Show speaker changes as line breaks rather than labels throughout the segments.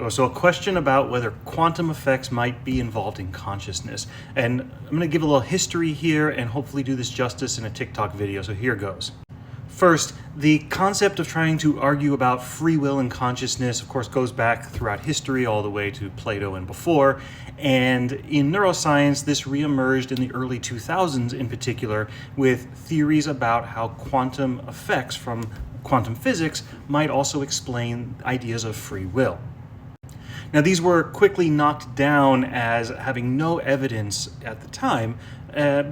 So a question about whether quantum effects might be involved in consciousness. And I'm going to give a little history here and hopefully do this justice in a TikTok video, so here goes. First, the concept of trying to argue about free will and consciousness, of course, goes back throughout history all the way to Plato and before. And in neuroscience, this reemerged in the early 2000s in particular with theories about how quantum effects from quantum physics might also explain ideas of free will. Now, these were quickly knocked down as having no evidence at the time,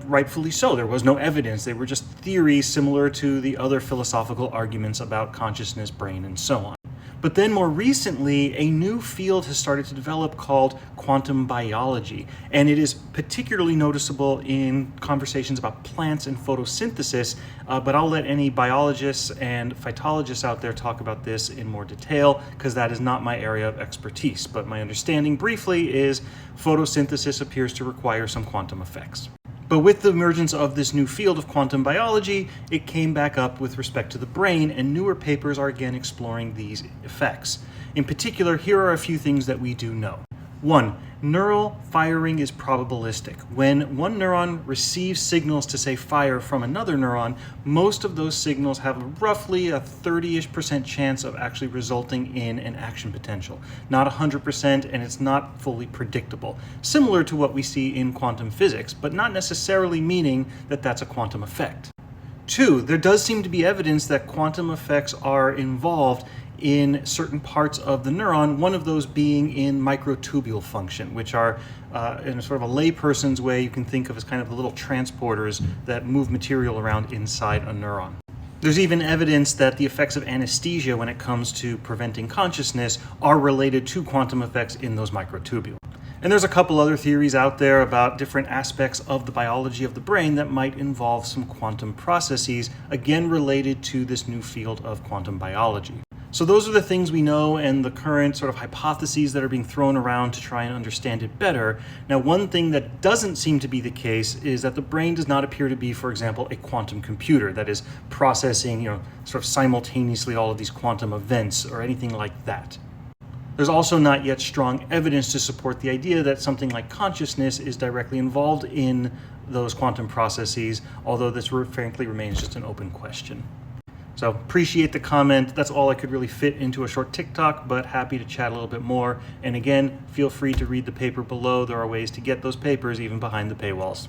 rightfully so. There was no evidence. They were just theories similar to the other philosophical arguments about consciousness, brain, and so on. But then more recently, a new field has started to develop called quantum biology, and it is particularly noticeable in conversations about plants and photosynthesis, but I'll let any biologists and phytologists out there talk about this in more detail, because that is not my area of expertise. But my understanding briefly is photosynthesis appears to require some quantum effects. But with the emergence of this new field of quantum biology, it came back up with respect to the brain, and newer papers are again exploring these effects. In particular, here are a few things that we do know. 1. Neural firing is probabilistic. When one neuron receives signals to say fire from another neuron, most of those signals have roughly a 30-ish% chance of actually resulting in an action potential. Not 100%, and it's not fully predictable. Similar to what we see in quantum physics, but not necessarily meaning that that's a quantum effect. 2. There does seem to be evidence that quantum effects are involved in certain parts of the neuron, one of those being in microtubule function, which are, in a sort of a layperson's way, you can think of as kind of the little transporters that move material around inside a neuron. There's even evidence that the effects of anesthesia when it comes to preventing consciousness are related to quantum effects in those microtubules. And there's a couple other theories out there about different aspects of the biology of the brain that might involve some quantum processes, again related to this new field of quantum biology. So those are the things we know and the current sort of hypotheses that are being thrown around to try and understand it better. Now, one thing that doesn't seem to be the case is that the brain does not appear to be, for example, a quantum computer that is processing, sort of simultaneously all of these quantum events or anything like that. There's also not yet strong evidence to support the idea that something like consciousness is directly involved in those quantum processes, although this frankly remains just an open question. So appreciate the comment. That's all I could really fit into a short TikTok, but happy to chat a little bit more. And again, feel free to read the paper below. There are ways to get those papers even behind the paywalls.